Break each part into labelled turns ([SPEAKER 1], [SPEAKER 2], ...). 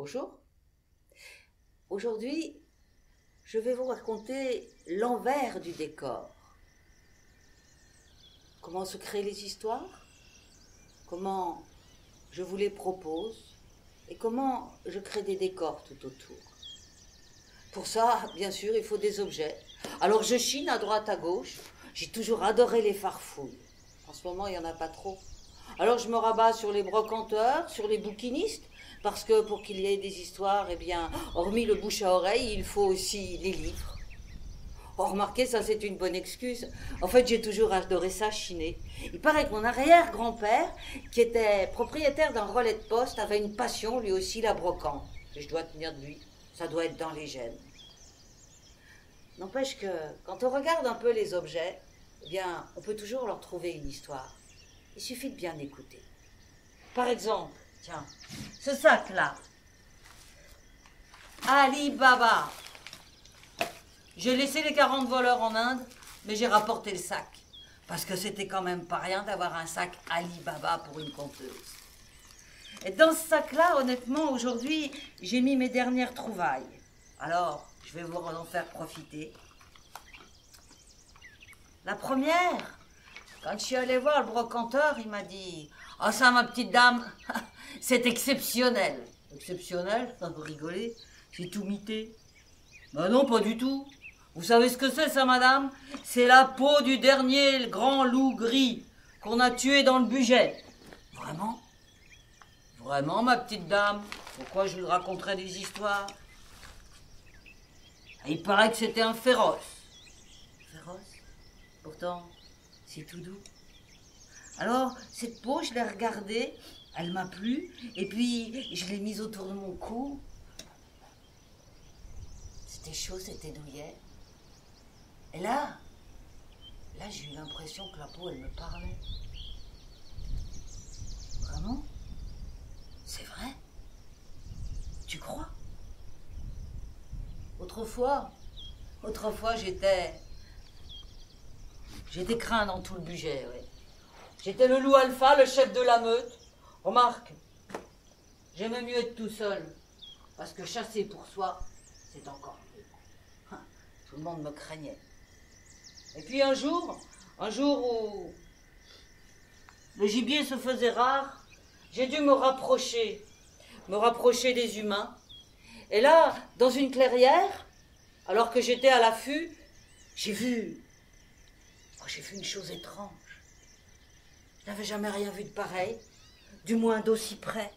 [SPEAKER 1] Bonjour. Aujourd'hui, je vais vous raconter l'envers du décor. Comment se créent les histoires, comment je vous les propose et comment je crée des décors tout autour. Pour ça, bien sûr, il faut des objets. Alors je chine à droite, à gauche. J'ai toujours adoré les farfouilles. En ce moment, il n'y en a pas trop. Alors je me rabats sur les brocanteurs, sur les bouquinistes, parce que pour qu'il y ait des histoires, eh bien, hormis le bouche à oreille, il faut aussi les livres. Oh, remarquez, ça c'est une bonne excuse. En fait, j'ai toujours adoré ça, chiner. Il paraît que mon arrière-grand-père, qui était propriétaire d'un relais de poste, avait une passion, lui aussi, la brocante. Et je dois tenir de lui. Ça doit être dans les gènes. N'empêche que, quand on regarde un peu les objets, eh bien, on peut toujours leur trouver une histoire. Il suffit de bien écouter. Par exemple, tiens, ce sac-là. Ali Baba. J'ai laissé les 40 voleurs en Inde, mais j'ai rapporté le sac. Parce que c'était quand même pas rien d'avoir un sac Ali Baba pour une conteuse. Et dans ce sac-là, honnêtement, aujourd'hui, j'ai mis mes dernières trouvailles. Alors, je vais vous en faire profiter. La première, quand je suis allée voir le brocanteur, il m'a dit « Ah ça, ma petite dame, c'est exceptionnel. » Exceptionnel? Vous rigolez? J'ai tout mité. Ben non, pas du tout. Vous savez ce que c'est, ça, madame? C'est la peau du dernier grand loup gris qu'on a tué dans le budget. Vraiment? Vraiment, ma petite dame? Pourquoi je vous raconterais des histoires? Il paraît que c'était un féroce. Féroce? Pourtant, c'est tout doux. Alors, cette peau, je l'ai regardée, elle m'a plu, et puis je l'ai mise autour de mon cou. C'était chaud, c'était douillet. Et là j'ai eu l'impression que la peau, elle me parlait. Vraiment? C'est vrai? Tu crois? Autrefois, j'étais craint dans tout le budget, oui. J'étais le loup alpha, le chef de la meute. Remarque, j'aimais mieux être tout seul, parce que chasser pour soi, c'est encore mieux. Tout le monde me craignait. Et puis un jour où le gibier se faisait rare, j'ai dû me rapprocher des humains. Et là, dans une clairière, alors que j'étais à l'affût, j'ai vu une chose étrange. Je n'avais jamais rien vu de pareil, du moins d'aussi près.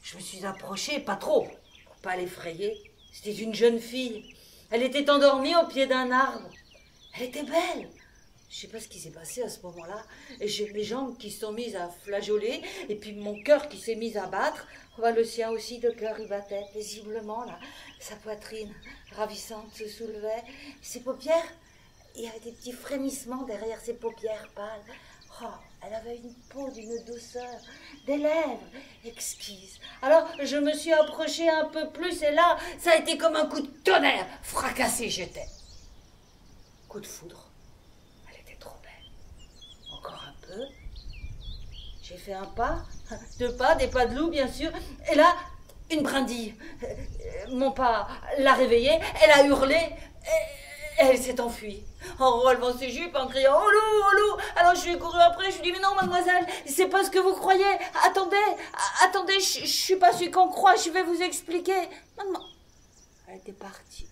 [SPEAKER 1] Je me suis approchée, pas trop, pour pas l'effrayer. C'était une jeune fille. Elle était endormie au pied d'un arbre. Elle était belle. Je sais pas ce qui s'est passé à ce moment-là. Et j'ai mes jambes qui se sont mises à flageoler, et puis mon cœur qui s'est mis à battre. Le sien aussi, de cœur, il battait paisiblement, là. Sa poitrine ravissante se soulevait. Ses paupières, il y avait des petits frémissements derrière ses paupières pâles. Oh, elle avait une peau d'une douceur, des lèvres exquises. Alors, je me suis approchée un peu plus, et là, ça a été comme un coup de tonnerre. Fracassé j'étais. Coup de foudre. Elle était trop belle. Encore un peu. J'ai fait un pas, deux pas, des pas de loup, bien sûr. Et là, une brindille. Mon pas l'a réveillée. Elle a hurlé. Et elle s'est enfuie. En relevant ses jupes, en criant « Oh loup, oh loup !» Alors je lui ai couru après, je lui ai dit « Mais non, mademoiselle, c'est pas ce que vous croyez. Attendez, je suis pas celui qu'on croit, je vais vous expliquer. » Elle était partie.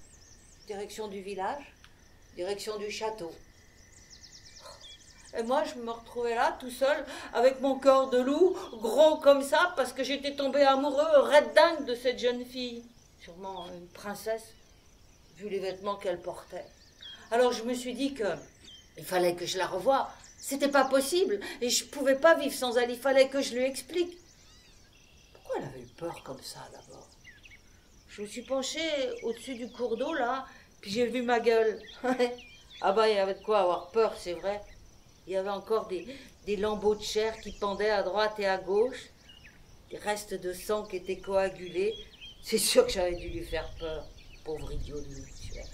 [SPEAKER 1] Direction du village, direction du château. Et moi, je me retrouvais là, tout seul, avec mon corps de loup, gros comme ça, parce que j'étais tombé amoureux, red dingue de cette jeune fille. Sûrement une princesse, vu les vêtements qu'elle portait. Alors je me suis dit que il fallait que je la revoie. C'était pas possible, et je pouvais pas vivre sans elle, il fallait que je lui explique. Pourquoi elle avait eu peur comme ça, d'abord? Je me suis penchée au-dessus du cours d'eau, là, puis j'ai vu ma gueule. Ah bah, il y avait de quoi avoir peur, c'est vrai. Il y avait encore des lambeaux de chair qui pendaient à droite et à gauche, des restes de sang qui étaient coagulés. C'est sûr que j'avais dû lui faire peur, pauvre idiot de mutuelle.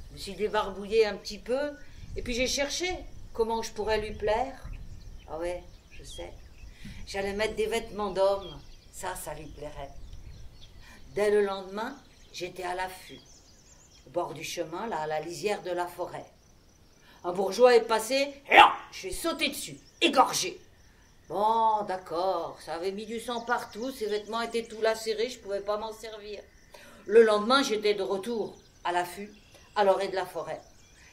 [SPEAKER 1] Je me suis débarbouillée un petit peu, et puis j'ai cherché comment je pourrais lui plaire. Ah ouais, je sais. J'allais mettre des vêtements d'homme, ça lui plairait. Dès le lendemain, j'étais à l'affût, au bord du chemin, là, à la lisière de la forêt. Un bourgeois est passé, et là, je suis sauté dessus, égorgé. Bon, d'accord, ça avait mis du sang partout, ses vêtements étaient tout lacérés, je ne pouvais pas m'en servir. Le lendemain, j'étais de retour à l'affût, à l'orée de la forêt.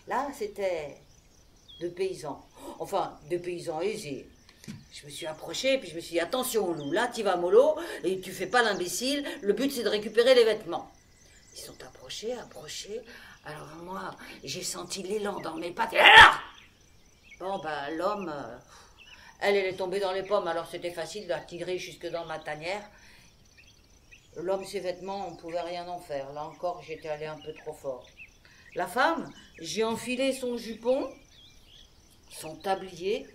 [SPEAKER 1] Là, c'était deux paysans, enfin, deux paysans aisés. Je me suis approché, puis je me suis dit, attention, loup, là, tu vas mollo, et tu fais pas l'imbécile, le but, c'est de récupérer les vêtements. Ils sont approchés, alors moi, j'ai senti l'élan dans mes pattes, et là bon, ben, l'homme, elle est tombée dans les pommes, alors c'était facile de la tigrer jusque dans ma tanière. L'homme, ses vêtements, on ne pouvait rien en faire. Là encore, j'étais allé un peu trop fort. La femme, j'ai enfilé son jupon, son tablier.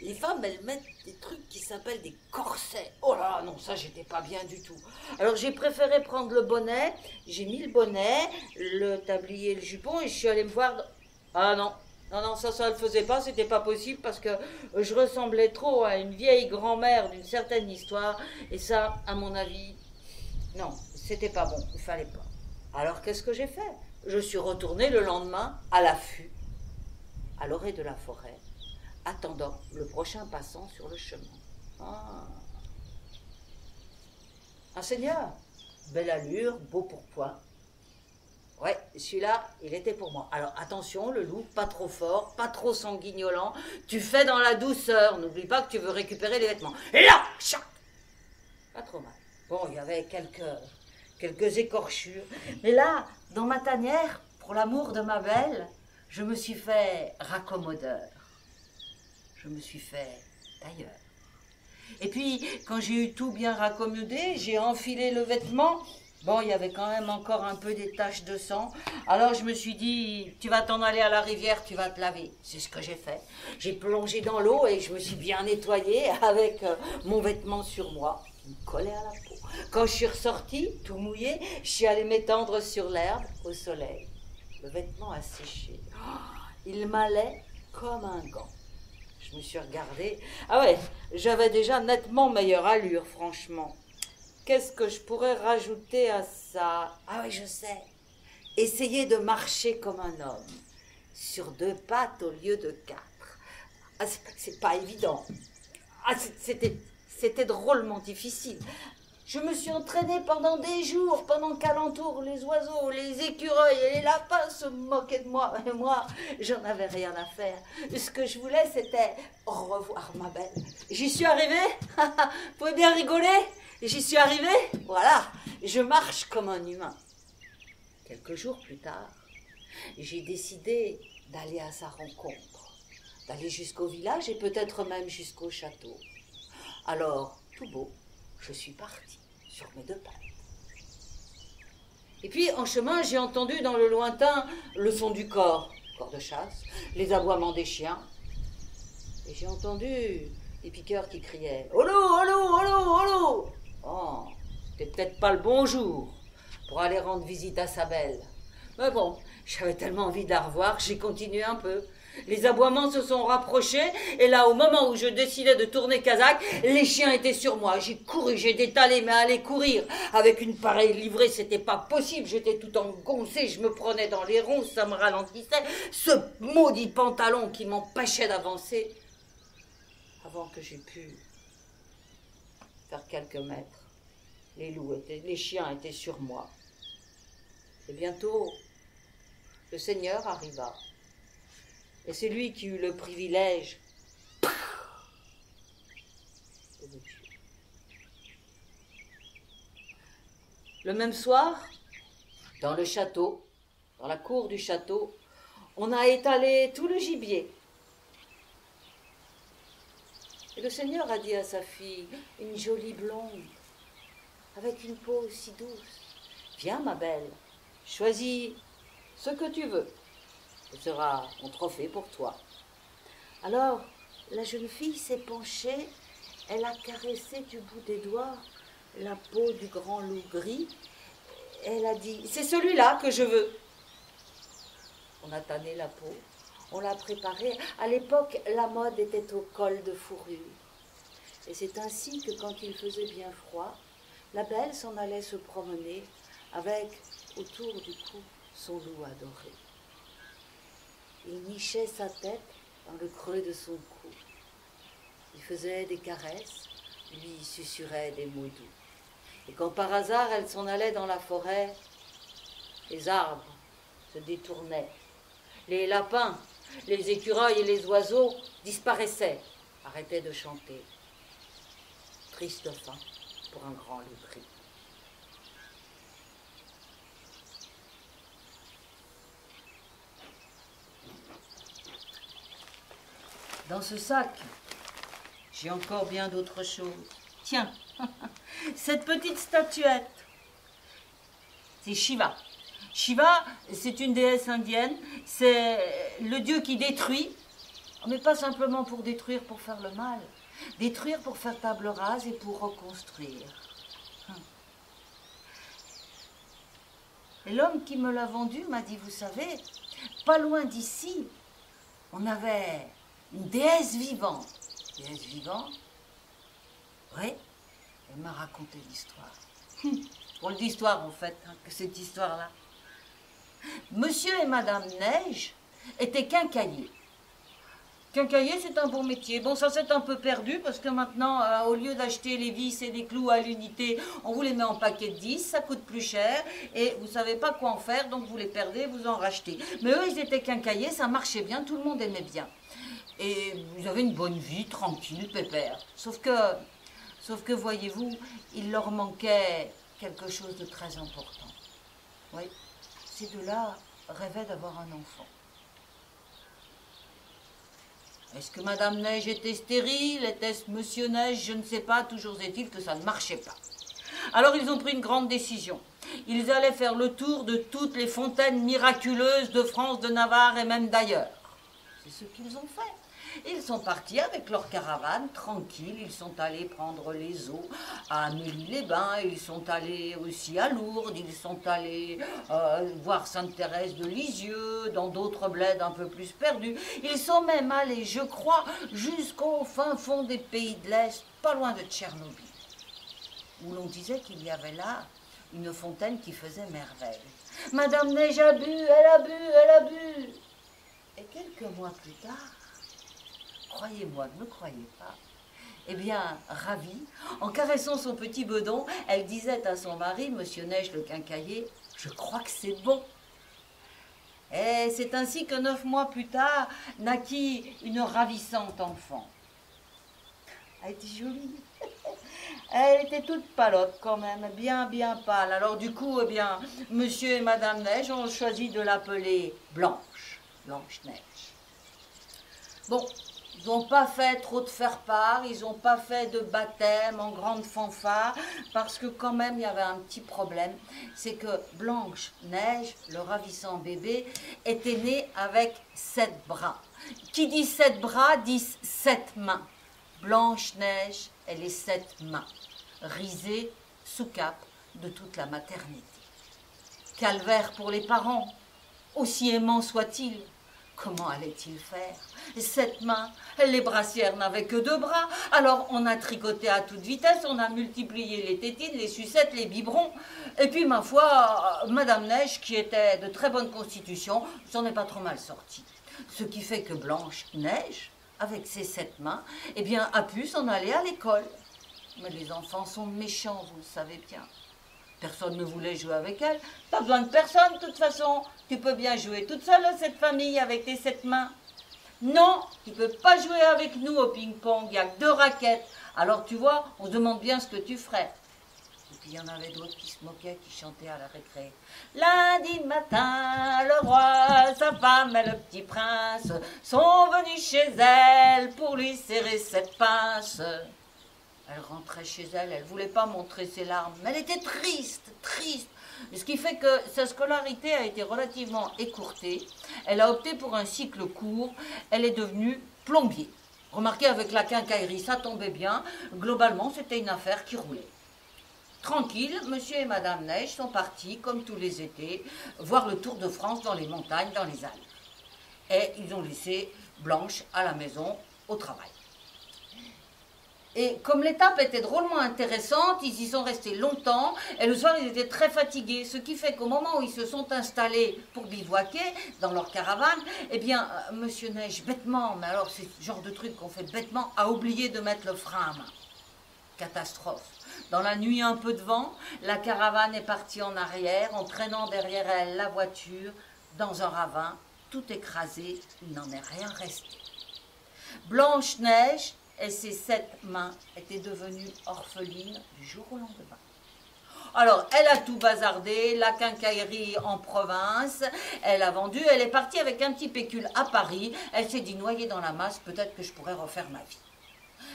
[SPEAKER 1] Les femmes, elles mettent des trucs qui s'appellent des corsets. Oh là, non, ça, j'étais pas bien du tout. Alors, j'ai préféré prendre le bonnet. J'ai mis le bonnet, le tablier, le jupon, et je suis allée me voir. Ah non, ça le faisait pas, c'était pas possible, parce que je ressemblais trop à une vieille grand-mère d'une certaine histoire. Et ça, à mon avis, non, c'était pas bon, il fallait pas. Alors, qu'est-ce que j'ai fait? Je suis retournée le lendemain à l'affût, à l'orée de la forêt, attendant le prochain passant sur le chemin. Ah. Un seigneur, belle allure, beau pourpoint. Ouais, celui-là, il était pour moi. Alors attention, le loup, pas trop fort, pas trop sanguignolant. Tu fais dans la douceur, n'oublie pas que tu veux récupérer les vêtements. Et là, chac, pas trop mal. Bon, il y avait quelques écorchures. Mais là, dans ma tanière, pour l'amour de ma belle, je me suis fait raccommodeur. Je me suis fait tailleur. Et puis, quand j'ai eu tout bien raccommodé, j'ai enfilé le vêtement. Bon, il y avait quand même encore un peu des taches de sang. Alors je me suis dit, tu vas t'en aller à la rivière, tu vas te laver. C'est ce que j'ai fait. J'ai plongé dans l'eau et je me suis bien nettoyée avec mon vêtement sur moi. Il me collait à la peau. Quand je suis ressortie, tout mouillé, je suis allée m'étendre sur l'herbe au soleil. Le vêtement a séché. Oh, il m'allait comme un gant. Je me suis regardée. Ah ouais, j'avais déjà nettement meilleure allure, franchement. Qu'est-ce que je pourrais rajouter à ça? Ah oui, je sais. Essayer de marcher comme un homme, sur deux pattes au lieu de quatre. Ah, c'est pas évident. Ah, c'était drôlement difficile. Je me suis entraînée pendant des jours, pendant qu'alentour les oiseaux, les écureuils et les lapins se moquaient de moi. Et moi, j'en avais rien à faire. Ce que je voulais, c'était au revoir, ma belle. J'y suis arrivée. Vous pouvez bien rigoler. J'y suis arrivée. Voilà, je marche comme un humain. Quelques jours plus tard, j'ai décidé d'aller à sa rencontre, d'aller jusqu'au village et peut-être même jusqu'au château. Alors, tout beau, je suis partie sur mes deux pattes. Et puis, en chemin, j'ai entendu dans le lointain le son du corps de chasse, les aboiements des chiens. Et j'ai entendu les piqueurs qui criaient « Holo, holo, holo, holo !» Oh, c'était peut-être pas le bon jour pour aller rendre visite à sa belle. Mais bon, j'avais tellement envie de la revoir que j'ai continué un peu. Les aboiements se sont rapprochés, et là, au moment où je décidais de tourner Kazakh, les chiens étaient sur moi. J'ai couru, j'ai détalé, mais aller courir avec une pareille livrée, c'était pas possible. J'étais tout engoncé, je me prenais dans les ronces, ça me ralentissait. Ce maudit pantalon qui m'empêchait d'avancer. Avant que j'aie pu faire quelques mètres, les chiens étaient sur moi. Et bientôt, le Seigneur arriva. Et c'est lui qui eut le privilège de me tuer. Le même soir, dans le château, dans la cour du château, on a étalé tout le gibier. Et le Seigneur a dit à sa fille, une jolie blonde, avec une peau si douce, « Viens, ma belle, choisis ce que tu veux. Ce sera mon trophée pour toi. » Alors, la jeune fille s'est penchée, elle a caressé du bout des doigts la peau du grand loup gris. Elle a dit, « C'est celui-là que je veux. » On a tanné la peau, on l'a préparée. À l'époque, la mode était au col de fourrure. Et c'est ainsi que quand il faisait bien froid, La belle s'en allait se promener avec, autour du cou, son loup adoré. Il nichait sa tête dans le creux de son cou. Il faisait des caresses, lui susurrait des mots doux. Et quand par hasard elle s'en allait dans la forêt, les arbres se détournaient. Les lapins, les écureuils et les oiseaux disparaissaient, arrêtaient de chanter. Triste fin pour un grand loup gris. Dans ce sac, j'ai encore bien d'autres choses. Tiens, cette petite statuette, c'est Shiva. Shiva, c'est une déesse indienne, c'est le dieu qui détruit, mais pas simplement pour détruire, pour faire le mal. Détruire pour faire table rase et pour reconstruire. Et l'homme qui me l'a vendu m'a dit, vous savez, pas loin d'ici, on avait une déesse vivante. Déesse vivante? Oui, elle m'a raconté l'histoire. Pour l'histoire, en fait, que cette histoire-là. Monsieur et Madame Neige étaient quincailliers. Quincailler, c'est un bon métier. Bon, ça s'est un peu perdu parce que maintenant, au lieu d'acheter les vis et les clous à l'unité, on vous les met en paquet de 10, ça coûte plus cher et vous ne savez pas quoi en faire, donc vous les perdez, vous en rachetez. Mais eux, ils étaient quincailliers, ça marchait bien, tout le monde aimait bien. Et ils avaient une bonne vie, tranquille, pépère. Sauf que voyez-vous, il leur manquait quelque chose de très important. Oui, ces deux-là rêvaient d'avoir un enfant. Est-ce que Madame Neige était stérile? Était-ce Monsieur Neige? Je ne sais pas, toujours est-il que ça ne marchait pas. Alors ils ont pris une grande décision. Ils allaient faire le tour de toutes les fontaines miraculeuses de France, de Navarre et même d'ailleurs. C'est ce qu'ils ont fait. Ils sont partis avec leur caravane, tranquille, ils sont allés prendre les eaux à Amélie-les-Bains, ils sont allés aussi à Lourdes, ils sont allés voir Sainte-Thérèse de Lisieux, dans d'autres bleds un peu plus perdus. Ils sont même allés, je crois, jusqu'au fin fond des pays de l'Est, pas loin de Tchernobyl, où l'on disait qu'il y avait là une fontaine qui faisait merveille. Madame Neige a bu, elle a bu, elle a bu. Et quelques mois plus tard, croyez-moi, ne me croyez pas, eh bien, ravie, en caressant son petit bedon, elle disait à son mari, Monsieur Neige le quincailler, je crois que c'est bon. Et c'est ainsi que 9 mois plus tard, naquit une ravissante enfant. Elle était jolie. Elle était toute palote quand même, bien pâle. Alors du coup, eh bien, Monsieur et Madame Neige ont choisi de l'appeler Blanche, Blanche-Neige. Bon, ils n'ont pas fait trop de faire-part, ils n'ont pas fait de baptême en grande fanfare, parce que quand même il y avait un petit problème, c'est que Blanche-Neige, le ravissant bébé, était née avec 7 bras. Qui dit 7 bras, dit 7 mains. Blanche-Neige, elle est 7 mains, risée sous cape de toute la maternité. Calvaire pour les parents, aussi aimant soit-il. Comment allait-il faire? 7 mains, les brassières n'avaient que 2 bras, alors on a tricoté à toute vitesse, on a multiplié les tétines, les sucettes, les biberons, et puis ma foi, Madame Neige, qui était de très bonne constitution, s'en est pas trop mal sortie. Ce qui fait que Blanche-Neige, avec ses 7 mains, eh bien, a pu s'en aller à l'école. Mais les enfants sont méchants, vous le savez bien. Personne ne voulait jouer avec elle. Pas besoin de personne, de toute façon. Tu peux bien jouer toute seule, cette famille, avec tes 7 mains. Non, tu ne peux pas jouer avec nous au ping-pong. Il n'y a que 2 raquettes. Alors, tu vois, on se demande bien ce que tu ferais. Et puis, il y en avait d'autres qui se moquaient, qui chantaient à la récré. Lundi matin, le roi, sa femme et le petit prince sont venus chez elle pour lui serrer cette pince. Elle rentrait chez elle, elle ne voulait pas montrer ses larmes, mais elle était triste, triste. Ce qui fait que sa scolarité a été relativement écourtée. Elle a opté pour un cycle court, elle est devenue plombier. Remarquez, avec la quincaillerie, ça tombait bien. Globalement, c'était une affaire qui roulait. Tranquille, Monsieur et Madame Neige sont partis, comme tous les étés, voir le Tour de France dans les montagnes, dans les Alpes. Et ils ont laissé Blanche à la maison, au travail. Et comme l'étape était drôlement intéressante, ils y sont restés longtemps, et le soir ils étaient très fatigués, ce qui fait qu'au moment où ils se sont installés pour bivouaquer dans leur caravane, eh bien, Monsieur Neige, bêtement, mais alors c'est ce genre de truc qu'on fait bêtement, a oublié de mettre le frein à main. Catastrophe. Dans la nuit, un peu de vent, la caravane est partie en arrière, en traînant derrière elle la voiture, dans un ravin, tout écrasé, il n'en est rien resté. Blanche-Neige et ses 7 mains étaient devenues orphelines du jour au lendemain. Alors, elle a tout bazardé, la quincaillerie en province, elle a vendu, elle est partie avec un petit pécule à Paris, elle s'est dit noyée dans la masse, peut-être que je pourrais refaire ma vie.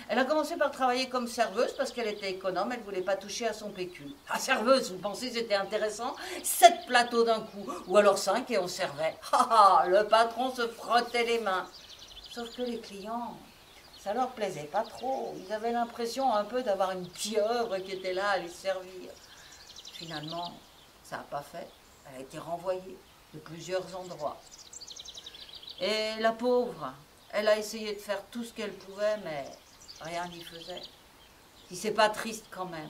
[SPEAKER 1] Elle a commencé par travailler comme serveuse parce qu'elle était économe, elle ne voulait pas toucher à son pécule. Ah, serveuse, vous pensez c'était intéressant? 7 plateaux d'un coup, ou alors 5 et on servait. Ah, le patron se frottait les mains. Sauf que les clients, ça leur plaisait pas trop. Ils avaient l'impression un peu d'avoir une pieuvre qui était là à les servir. Finalement, ça n'a pas fait. Elle a été renvoyée de plusieurs endroits. Et la pauvre, elle a essayé de faire tout ce qu'elle pouvait, mais rien n'y faisait. Si c'est pas triste quand même.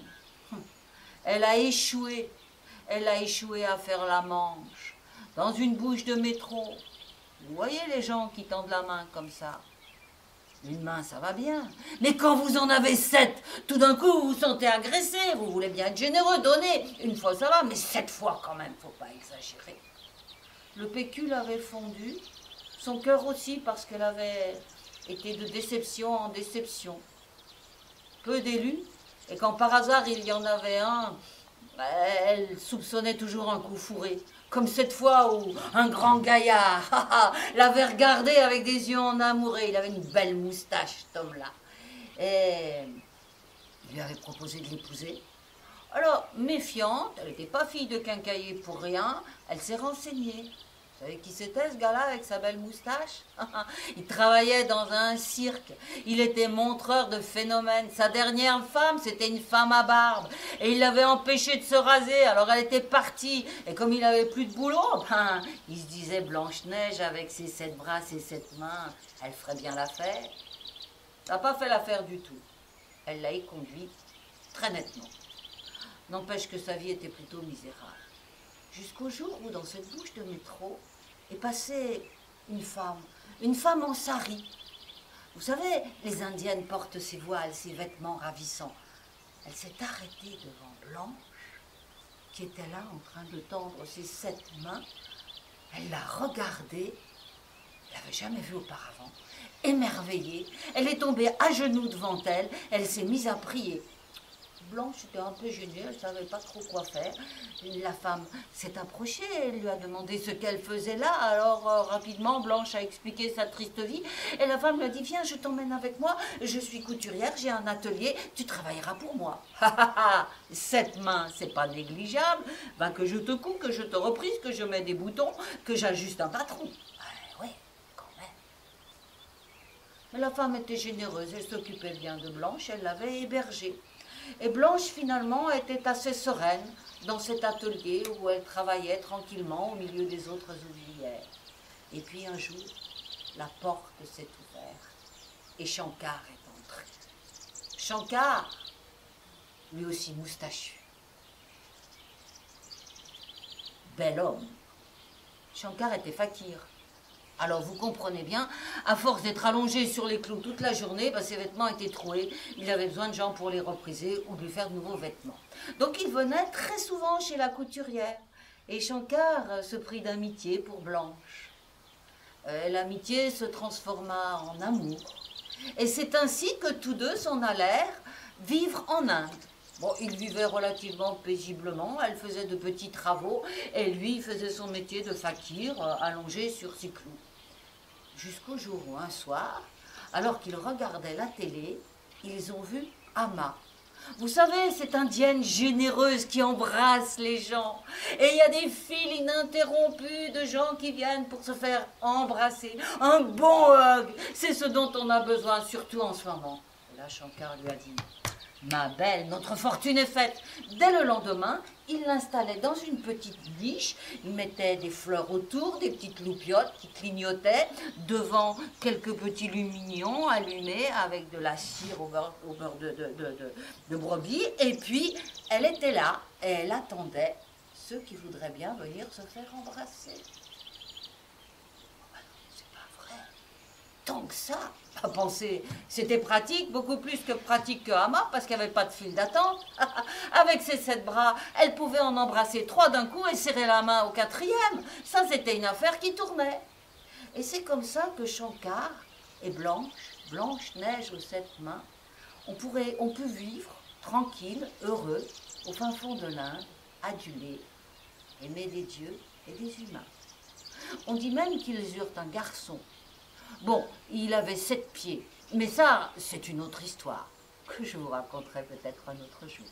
[SPEAKER 1] Elle a échoué. Elle a échoué à faire la manche dans une bouche de métro. Vous voyez les gens qui tendent la main comme ça. Une main, ça va bien. Mais quand vous en avez 7, tout d'un coup, vous vous sentez agressé. Vous voulez bien être généreux, donner. Une fois, ça va, mais 7 fois quand même, faut pas exagérer. Le pécule avait fondu, son cœur aussi, parce qu'elle avait été de déception en déception. Peu d'élus, et quand par hasard il y en avait un, elle soupçonnait toujours un coup fourré. Comme cette fois où un grand gaillard l'avait regardé avec des yeux en amour, et il avait une belle moustache, cet homme-là. Et il lui avait proposé de l'épouser. Alors, méfiante, elle n'était pas fille de quincailler pour rien, elle s'est renseignée. Vous savez qui c'était ce gars-là avec sa belle moustache? Il travaillait dans un cirque, il était montreur de phénomènes. Sa dernière femme, c'était une femme à barbe. Et il l'avait empêchée de se raser, alors elle était partie. Et comme il n'avait plus de boulot, il se disait Blanche-Neige avec ses 7 bras, ses 7 mains, elle ferait bien l'affaire. Ça n'a pas fait l'affaire du tout. Elle l'a conduit très nettement. N'empêche que sa vie était plutôt misérable. Jusqu'au jour où, dans cette bouche de métro, est passée une femme en sari. Vous savez, les Indiennes portent ces voiles, ces vêtements ravissants. Elle s'est arrêtée devant Blanche, qui était là en train de tendre ses 7 mains. Elle l'a regardée, elle l'avait jamais vue auparavant, émerveillée. Elle est tombée à genoux devant elle, elle s'est mise à prier. Blanche était un peu gênée, elle ne savait pas trop quoi faire. La femme s'est approchée, elle lui a demandé ce qu'elle faisait là. Alors rapidement, Blanche a expliqué sa triste vie. Et la femme lui a dit, viens, je t'emmène avec moi, je suis couturière, j'ai un atelier, tu travailleras pour moi. 7 mains, c'est pas négligeable. Ben, que je te couds, que je te reprise, que je mets des boutons, que j'ajuste un patron. Oui, quand même. Mais la femme était généreuse, elle s'occupait bien de Blanche, elle l'avait hébergée. Et Blanche, finalement, était assez sereine dans cet atelier où elle travaillait tranquillement au milieu des autres ouvrières. Et puis un jour, la porte s'est ouverte et Shankar est entré. Shankar, lui aussi moustachu. Bel homme. Shankar était fakir. Alors vous comprenez bien, à force d'être allongé sur les clous toute la journée, ben, ses vêtements étaient troués, il avait besoin de gens pour les repriser ou de lui faire de nouveaux vêtements. Donc il venait très souvent chez la couturière et Shankar se prit d'amitié pour Blanche. L'amitié se transforma en amour et c'est ainsi que tous deux s'en allèrent vivre en Inde. Bon, il vivait relativement paisiblement, elle faisait de petits travaux et lui faisait son métier de fakir allongé sur ses clous. Jusqu'au jour où, un soir, alors qu'ils regardaient la télé, ils ont vu Amma. Vous savez, cette indienne généreuse qui embrasse les gens. Et il y a des files ininterrompues de gens qui viennent pour se faire embrasser. Un bon hug, c'est ce dont on a besoin, surtout en ce moment. Et là, Shankar lui a dit, Ma belle, notre fortune est faite. Dès le lendemain, il l'installait dans une petite niche, il mettait des fleurs autour, des petites loupiottes qui clignotaient, devant quelques petits lumignons allumés avec de la cire au beurre de brebis, et puis elle était là, et elle attendait ceux qui voudraient bien venir se faire embrasser. C'est pas vrai. Tant que ça, à penser, c'était pratique, beaucoup plus que pratique que Hamar, parce qu'il n'y avait pas de file d'attente. Avec ses 7 bras, elle pouvait en embrasser 3 d'un coup et serrer la main au 4e. Ça, c'était une affaire qui tournait. Et c'est comme ça que Shankar et Blanche-Neige aux 7 mains, on peut vivre tranquille, heureux, au fin fond de l'Inde, adulés, aimés des dieux et des humains. On dit même qu'ils eurent un garçon. Bon, il avait 7 pieds, mais ça, c'est une autre histoire, que je vous raconterai peut-être un autre jour.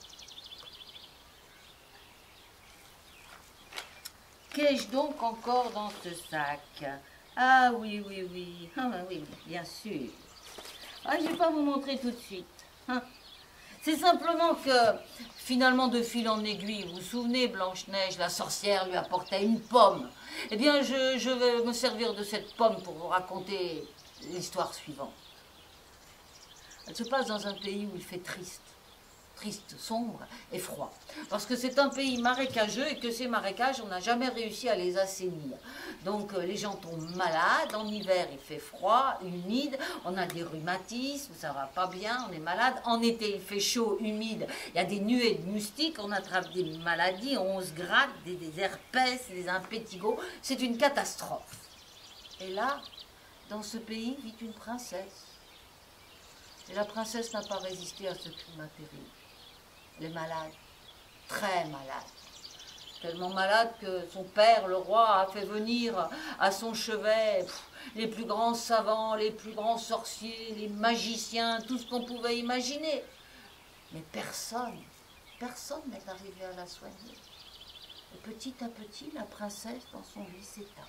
[SPEAKER 1] Qu'ai-je donc encore dans ce sac? Ah oui, oui, bien sûr. Ah, je ne vais pas vous montrer tout de suite. Hein. C'est simplement que, finalement, de fil en aiguille, vous vous souvenez, Blanche-Neige, la sorcière lui apportait une pomme. Eh bien, je vais me servir de cette pomme pour vous raconter l'histoire suivante. Elle se passe dans un pays où il fait triste, sombre et froid. Parce que c'est un pays marécageux et que ces marécages, on n'a jamais réussi à les assainir. Donc les gens tombent malades, en hiver il fait froid, humide, on a des rhumatismes, ça va pas bien, on est malade. En été il fait chaud, humide, il y a des nuées de moustiques, on attrape des maladies, on se gratte, des herpès, des impétigos, c'est une catastrophe. Et là, dans ce pays vit une princesse. Et la princesse n'a pas résisté à ce climat terrible. Elle est malade, très malade. Tellement malade que son père, le roi, a fait venir à son chevet les plus grands savants, les plus grands sorciers, les magiciens, tout ce qu'on pouvait imaginer. Mais personne n'est arrivé à la soigner. Et petit à petit, la princesse, dans son lit, s'éteint.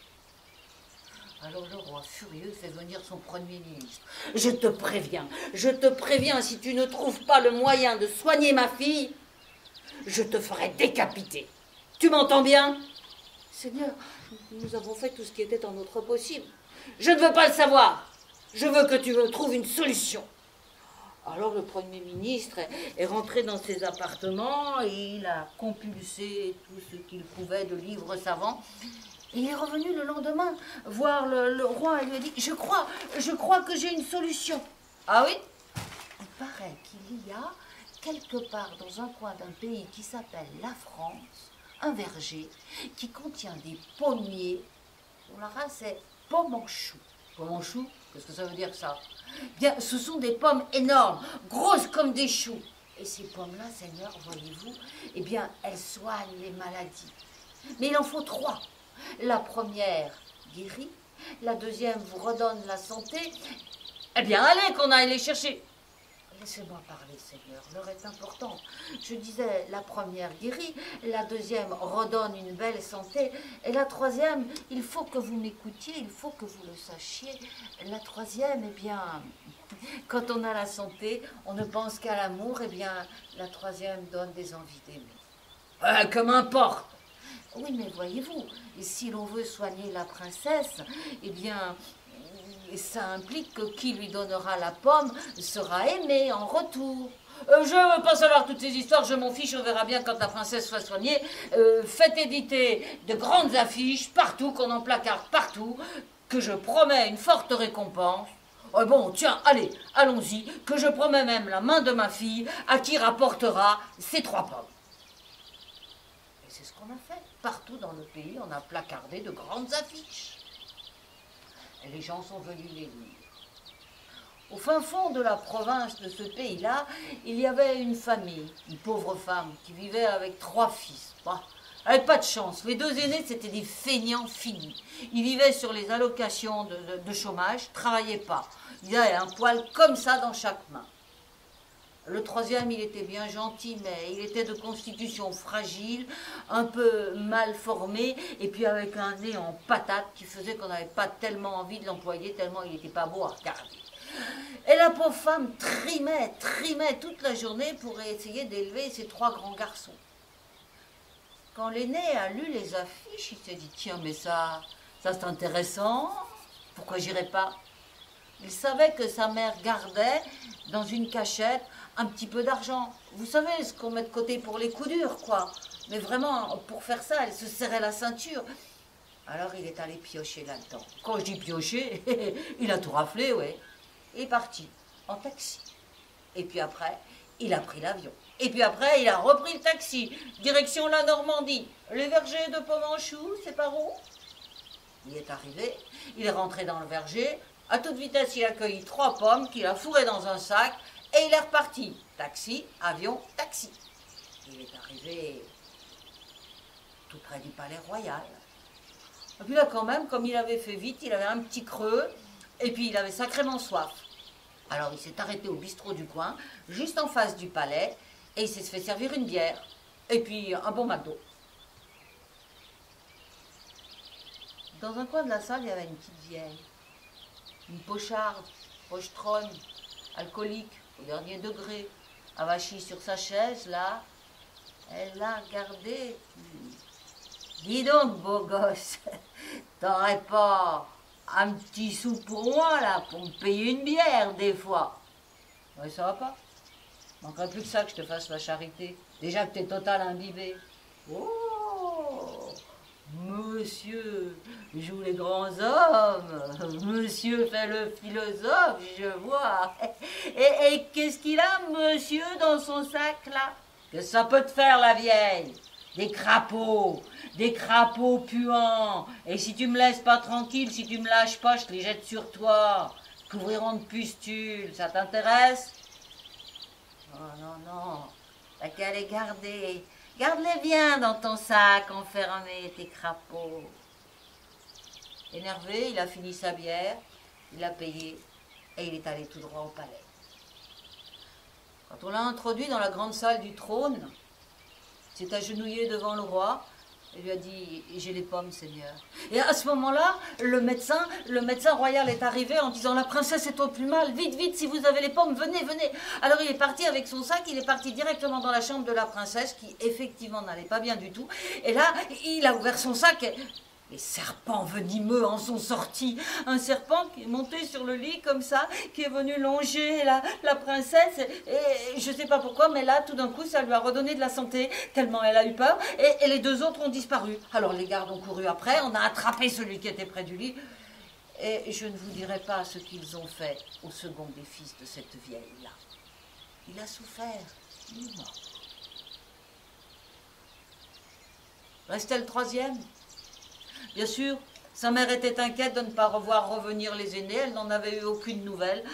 [SPEAKER 1] Alors le roi, furieux, fait venir son premier ministre. Je te préviens, si tu ne trouves pas le moyen de soigner ma fille, je te ferai décapiter. Tu m'entends bien? Seigneur, nous avons fait tout ce qui était en notre possible. Je ne veux pas le savoir. Je veux que tu me trouves une solution. Alors le Premier ministre est rentré dans ses appartements et il a compulsé tout ce qu'il pouvait de livres savants. Et il est revenu le lendemain voir le roi et lui a dit « Je crois que j'ai une solution. » Ah oui? Il paraît qu'il y a quelque part dans un coin d'un pays qui s'appelle la France, un verger qui contient des pommiers dont la race est pomme en chou. Pomme en chou? Qu'est-ce que ça veut dire ça? Bien, ce sont des pommes énormes, grosses comme des choux. Et ces pommes-là, Seigneur, voyez-vous, eh bien, elles soignent les maladies. Mais il en faut 3. La première guérit, la deuxième vous redonne la santé. Eh bien, allez, qu'on aille les chercher. Laissez-moi parler, Seigneur, l'heure est importante. Je disais, la première guérit, la deuxième redonne une belle santé, et la troisième, il faut que vous m'écoutiez, il faut que vous le sachiez. La troisième, eh bien, quand on a la santé, on ne pense qu'à l'amour, eh bien, la troisième donne des envies d'aimer. Que m'importe! Oui, mais voyez-vous, si l'on veut soigner la princesse, eh bien, ça implique que qui lui donnera la pomme sera aimé en retour. Je ne veux pas savoir toutes ces histoires, je m'en fiche, on verra bien quand la princesse soit soignée. Faites éditer de grandes affiches partout, qu'on en placarde partout, que je promets une forte récompense. Bon, tiens, allez, allons-y, que je promets même la main de ma fille à qui rapportera ces 3 pommes. Et c'est ce qu'on a fait. Partout dans le pays, on a placardé de grandes affiches. Et les gens sont venus les lire. Au fin fond de la province de ce pays-là, il y avait une famille, une pauvre femme, qui vivait avec 3 fils. Bah, elle n'avait pas de chance. Les 2 aînés, c'était des feignants finis. Ils vivaient sur les allocations de chômage, travaillaient pas. Ils avaient un poil comme ça dans chaque main. Le 3e, il était bien gentil, mais il était de constitution fragile, un peu mal formé, et puis avec un nez en patate qui faisait qu'on n'avait pas tellement envie de l'employer, tellement il n'était pas beau à regarder. Et la pauvre femme trimait toute la journée pour essayer d'élever ces 3 grands garçons. Quand l'aîné a lu les affiches, il s'est dit, tiens, mais ça c'est intéressant, pourquoi j'irai pas? Il savait que sa mère gardait dans une cachette un petit peu d'argent. Vous savez, ce qu'on met de côté pour les coups durs, quoi. Mais vraiment, pour faire ça, elle se serrait la ceinture. Alors il est allé piocher là-dedans. Quand je dis piocher, il a tout raflé, ouais. Il est parti en taxi. Et puis après, il a pris l'avion. Et puis après, il a repris le taxi, direction la Normandie. Les vergers de Pomenchou, c'est par où? Il est arrivé, il est rentré dans le verger. À toute vitesse, il a cueilli 3 pommes qu'il a fourrées dans un sac et il est reparti. Taxi, avion, taxi. Il est arrivé tout près du Palais Royal. Et puis là, quand même, comme il avait fait vite, il avait un petit creux et puis il avait sacrément soif. Alors il s'est arrêté au bistrot du coin, juste en face du palais, et il s'est fait servir une bière et puis un bon McDo. Dans un coin de la salle, il y avait une petite vieille. Une pocharde, pochetronne, alcoolique, au dernier degré, avachie sur sa chaise, là. Elle l'a regardé. Dis donc, beau gosse, t'aurais pas un petit sou pour moi, là, pour me payer une bière, des fois? Ouais, ça va pas. Manquerait plus que ça que je te fasse la charité. Déjà que t'es total imbibé. Oh, monsieur joue les grands hommes, monsieur fait le philosophe, je vois. Et qu'est-ce qu'il a, monsieur, dans son sac, là? Que ça peut te faire, la vieille? Des crapauds puants. Et si tu me laisses pas tranquille, si tu me lâches pas, je te les jette sur toi. Couvriront de pustules, ça t'intéresse? Oh non, non, t'as qu'à les garder. Garde-les bien dans ton sac, enfermé, tes crapauds. Énervé, il a fini sa bière, il a payé et il est allé tout droit au palais. Quand on l'a introduit dans la grande salle du trône, il s'est agenouillé devant le roi et lui a dit « J'ai les pommes, Seigneur ». Et à ce moment-là, le médecin royal est arrivé en disant « La princesse est au plus mal, vite, vite, si vous avez les pommes, venez, venez ». Alors il est parti avec son sac, il est parti directement dans la chambre de la princesse qui effectivement n'allait pas bien du tout. Et là, il a ouvert son sac et les serpents venimeux en sont sortis. Un serpent qui est monté sur le lit comme ça, qui est venu longer la princesse. Et je ne sais pas pourquoi, mais là, tout d'un coup, ça lui a redonné de la santé, tellement elle a eu peur. Et les 2 autres ont disparu. Alors les gardes ont couru après, on a attrapé celui qui était près du lit. Et je ne vous dirai pas ce qu'ils ont fait au second des fils de cette vieille-là. Il a souffert, il est mort. Restait le 3e. Bien sûr, sa mère était inquiète de ne pas revoir revenir les aînés, elle n'en avait eu aucune nouvelle.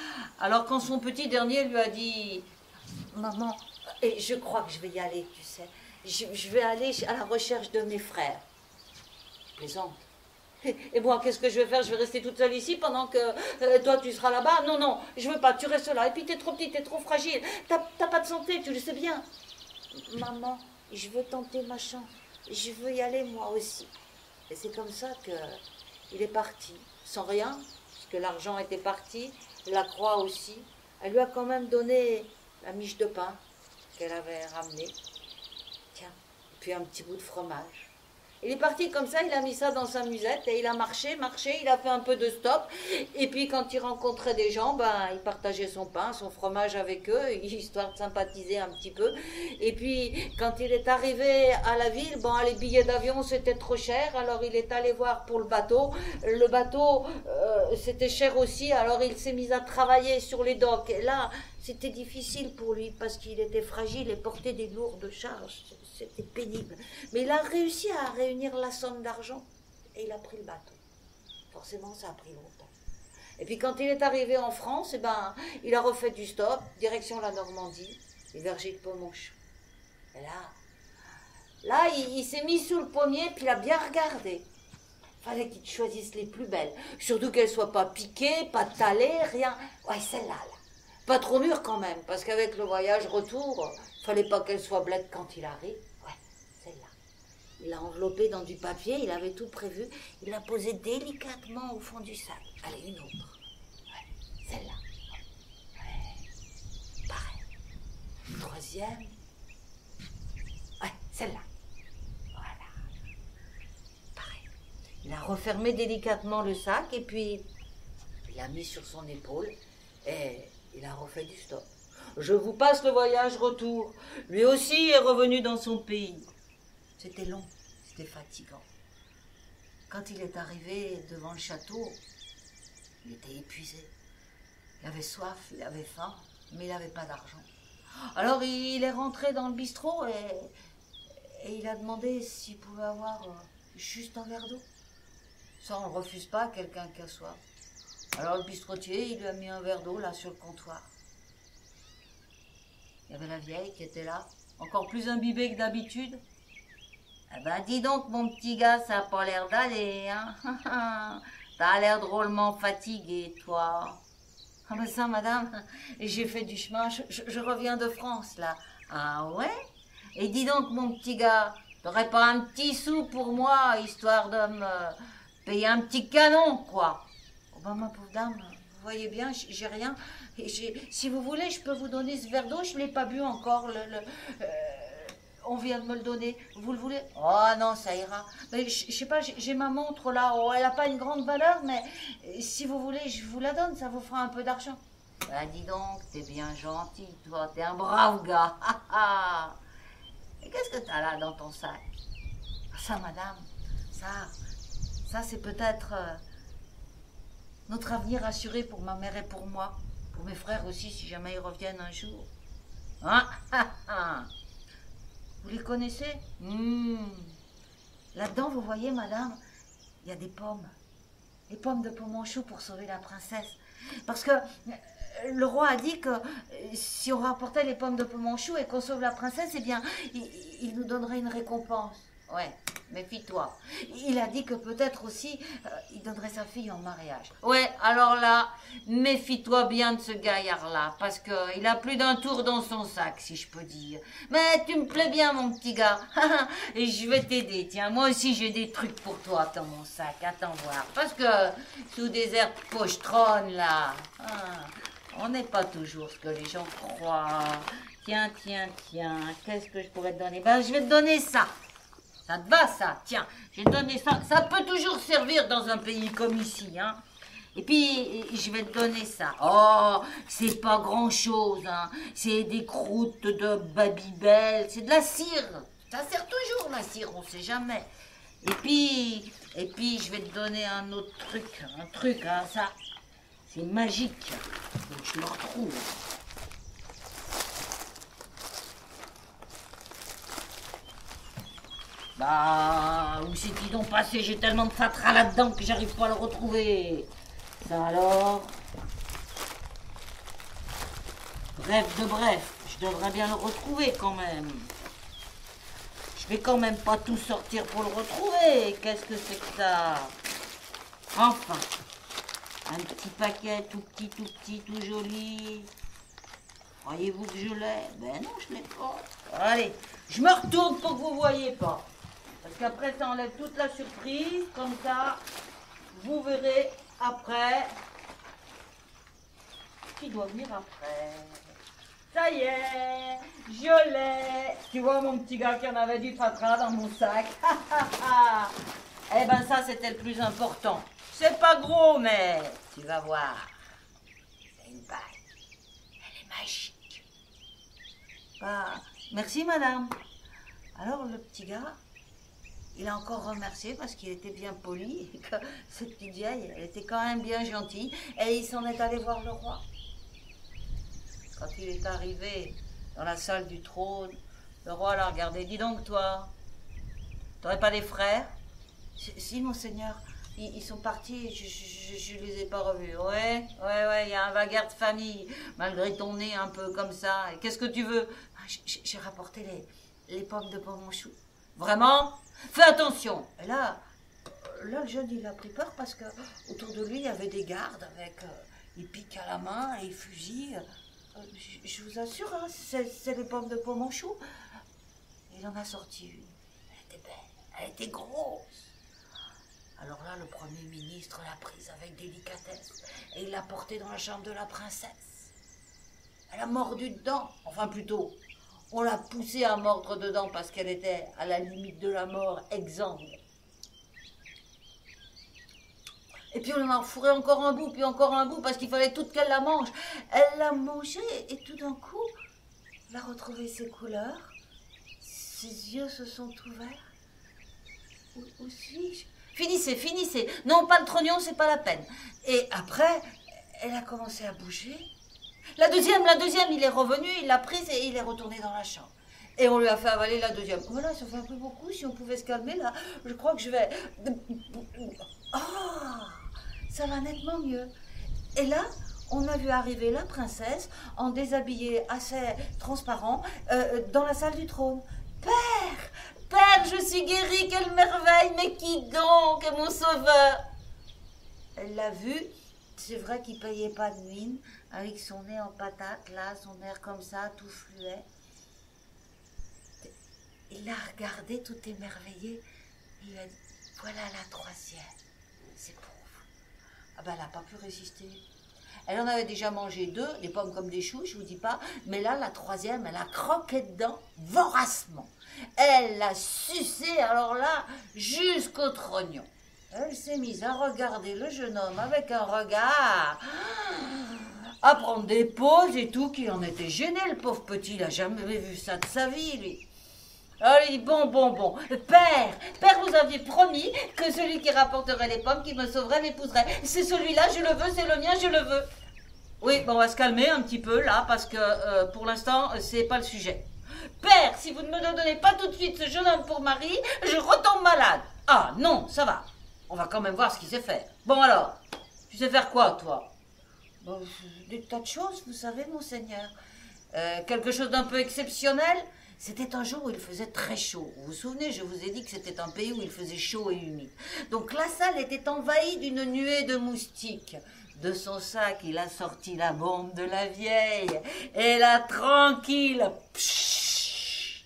[SPEAKER 1] Alors quand son petit dernier lui a dit « Maman, et je crois que je vais y aller, tu sais, je vais aller à la recherche de mes frères. » Je plaisante. Et moi, qu'est-ce que je vais faire? Je vais rester toute seule ici pendant que toi, tu seras là-bas? Non, non, je veux pas, tu restes là. Et puis, t'es trop petite, t'es trop fragile. T'as pas de santé, tu le sais bien. Maman, je veux tenter ma chance. Je veux y aller, moi aussi. Et c'est comme ça qu'il est parti, sans rien, puisque l'argent était parti, la croix aussi. Elle lui a quand même donné la miche de pain qu'elle avait ramenée. Tiens, et puis un petit bout de fromage. Il est parti comme ça, il a mis ça dans sa musette et il a marché, il a fait un peu de stop. Et puis quand il rencontrait des gens, ben, il partageait son pain, son fromage avec eux, histoire de sympathiser un petit peu. Et puis quand il est arrivé à la ville, bon, les billets d'avion c'était trop cher, alors il est allé voir pour le bateau. Le bateau, c'était cher aussi, alors il s'est mis à travailler sur les docks. Et là, c'était difficile pour lui parce qu'il était fragile et portait des lourdes charges. C'était pénible. Mais il a réussi à réunir la somme d'argent et il a pris le bateau. Forcément, ça a pris longtemps. Et puis quand il est arrivé en France, eh ben, il a refait du stop, direction la Normandie, les vergers de Pomenchou. Et là, il s'est mis sous le pommier puis il a bien regardé. Fallait qu'il choisisse les plus belles. Surtout qu'elles ne soient pas piquées, pas talées, rien. Ouais, celle-là, là. Pas trop mûre quand même, parce qu'avec le voyage retour, fallait pas qu'elle soit blette quand il arrive. Ouais, celle-là. Il l'a enveloppée dans du papier, il avait tout prévu. Il l'a posée délicatement au fond du sac. Allez, une autre. Ouais, celle-là. troisième. Ouais, celle-là. Voilà. Pareil. Il a refermé délicatement le sac et puis il l'a mis sur son épaule et il a refait du stop. Je vous passe le voyage retour. Lui aussi est revenu dans son pays. C'était long, c'était fatigant. Quand il est arrivé devant le château, il était épuisé. Il avait soif, il avait faim, mais il n'avait pas d'argent. Alors il est rentré dans le bistrot et il a demandé s'il pouvait avoir juste un verre d'eau. Ça, on ne refuse pas à quelqu'un qui a soif. Alors le bistrotier, il lui a mis un verre d'eau là sur le comptoir. Il y avait la vieille qui était là, encore plus imbibée que d'habitude. Eh ben, dis donc, mon petit gars, ça n'a pas l'air d'aller, hein. T'as l'air drôlement fatigué, toi. Ah ben ça, madame, j'ai fait du chemin, je reviens de France, là. Ah ouais? Et dis donc, mon petit gars, t'aurais pas un petit sou pour moi, histoire de me payer un petit canon, quoi? Oh ben, ma pauvre dame, vous voyez bien, j'ai rien. Et si vous voulez, je peux vous donner ce verre d'eau, je ne l'ai pas bu encore, on vient de me le donner. Vous le voulez? Oh non, ça ira. Mais je sais pas, j'ai ma montre là. Oh, elle n'a pas une grande valeur, mais si vous voulez, je vous la donne. Ça vous fera un peu d'argent. Bah dis donc, t'es bien gentil, toi. T'es un brave gars. Et qu'est-ce que t'as là dans ton sac? Ça, madame, ça c'est peut-être notre avenir assuré pour ma mère et pour moi. Pour mes frères aussi, si jamais ils reviennent un jour. Vous les connaissez? Là-dedans, vous voyez, madame, il y a des pommes. Des pommes de Pomonchou pour sauver la princesse. Parce que le roi a dit que si on rapportait les pommes de Pomonchou et qu'on sauve la princesse, eh bien, il nous donnerait une récompense. Ouais, méfie-toi. Il a dit que peut-être aussi, il donnerait sa fille en mariage. Ouais, alors là, méfie-toi bien de ce gaillard-là, parce qu'il a plus d'un tour dans son sac, si je peux dire. Mais tu me plais bien, mon petit gars. Et je vais t'aider. Tiens, moi aussi, j'ai des trucs pour toi dans mon sac. Attends voir. Parce que sous des herbes pochetronnes, là, on n'est pas toujours ce que les gens croient. Tiens, qu'est-ce que je pourrais te donner? Ben, je vais te donner ça. Ça te va, ça? Tiens, j'ai donné ça. Ça peut toujours servir dans un pays comme ici, hein. Et puis, je vais te donner ça. Oh, c'est pas grand-chose, hein. C'est des croûtes de Babybel. C'est de la cire. Ça sert toujours, la cire, on sait jamais. Et puis, je vais te donner un autre truc. Un truc, hein, ça. C'est magique. Donc, je le retrouve. Bah, où c'est-il donc passé? J'ai tellement de fatras là-dedans que j'arrive pas à le retrouver. Ça alors? Bref de bref, je devrais bien le retrouver quand même. Je vais quand même pas tout sortir pour le retrouver. Qu'est-ce que c'est que ça? Enfin, un petit paquet tout petit, tout joli. Croyez-vous que je l'ai? Ben non, je l'ai pas. Allez, je me retourne pour que vous voyez pas. Parce qu'après, ça enlève toute la surprise. Comme ça, vous verrez après qui doit venir après. Ça y est, je l'ai. Tu vois, mon petit gars, qui en avait du fatras dans mon sac. Eh ben, ça, c'était le plus important. C'est pas gros, mais tu vas voir. C'est une bague. Elle est magique. Bah, merci, madame. Alors, le petit gars, il a encore remercié parce qu'il était bien poli et que cette petite vieille, elle était quand même bien gentille. Et il s'en est allé voir le roi. Quand il est arrivé dans la salle du trône, le roi l'a regardé. Dis donc, toi, t'aurais pas des frères? Si, monseigneur, ils sont partis, je les ai pas revus. Ouais, il y a un bagarre de famille, malgré ton nez un peu comme ça. Et qu'est-ce que tu veux? J'ai rapporté les pommes de Pomonchou. Vraiment? Fais attention. Et là, le jeune, il a pris peur parce que autour de lui, il y avait des gardes avec des pics à la main et des fusils. Je vous assure, hein, c'est les pommes de Pomonchou. Il en a sorti une. Elle était belle, elle était grosse. Alors là, le Premier ministre l'a prise avec délicatesse et il l'a portée dans la chambre de la princesse. Elle a mordu dedans, enfin plutôt, On l'a poussée à mordre dedans parce qu'elle était à la limite de la mort, exsangue. Et puis on en a refourré encore un bout, puis encore un bout, parce qu'il fallait toute qu'elle la mange. Elle l'a mangé et tout d'un coup, elle a retrouvé ses couleurs. Ses yeux se sont ouverts. Où suis-je? Finissez, finissez. Non, pas le trognon, c'est pas la peine. Et après, elle a commencé à bouger. La deuxième, il est revenu, il l'a prise et il est retourné dans la chambre. Et on lui a fait avaler la deuxième. Voilà, ça fait un peu beaucoup. Si on pouvait se calmer, là, je crois que je vais... Oh, ça va nettement mieux. Et là, on a vu arriver la princesse en déshabillé assez transparent dans la salle du trône. Père, Père, je suis guérie, quelle merveille, mais qui donc est mon sauveur? Elle l'a vu, c'est vrai qu'il payait pas de mine, avec son nez en patate, là, son air comme ça, tout fluet. Il l'a regardé tout émerveillé, il lui a dit, voilà la troisième, c'est pour vous. Ah ben, elle n'a pas pu résister. Elle en avait déjà mangé 2, des pommes comme des choux, je vous dis pas, mais là, la troisième, elle a croqué dedans, voracement. Elle l'a sucé, alors là, jusqu'au trognon. Elle s'est mise à regarder le jeune homme avec un regard, à prendre des pauses et tout, qui en était gêné, le pauvre petit, il n'a jamais vu ça de sa vie, lui. Alors il dit, bon, Père, vous aviez promis que celui qui rapporterait les pommes, qui me sauverait, m'épouserait. C'est celui-là, je le veux, c'est le mien, je le veux. Oui, bon, on va se calmer un petit peu, là, parce que pour l'instant, c'est pas le sujet. Père, si vous ne me donnez pas tout de suite ce jeune homme pour mari, je retombe malade. Ah, non, ça va. On va quand même voir ce qu'il sait faire. Bon alors, tu sais faire quoi, toi? Bon, des tas de choses, vous savez, monseigneur. Quelque chose d'un peu exceptionnel? C'était un jour où il faisait très chaud. Vous vous souvenez, je vous ai dit que c'était un pays où il faisait chaud et humide. Donc la salle était envahie d'une nuée de moustiques. De son sac, il a sorti la bombe de la vieille. Et là, tranquille, pshhh,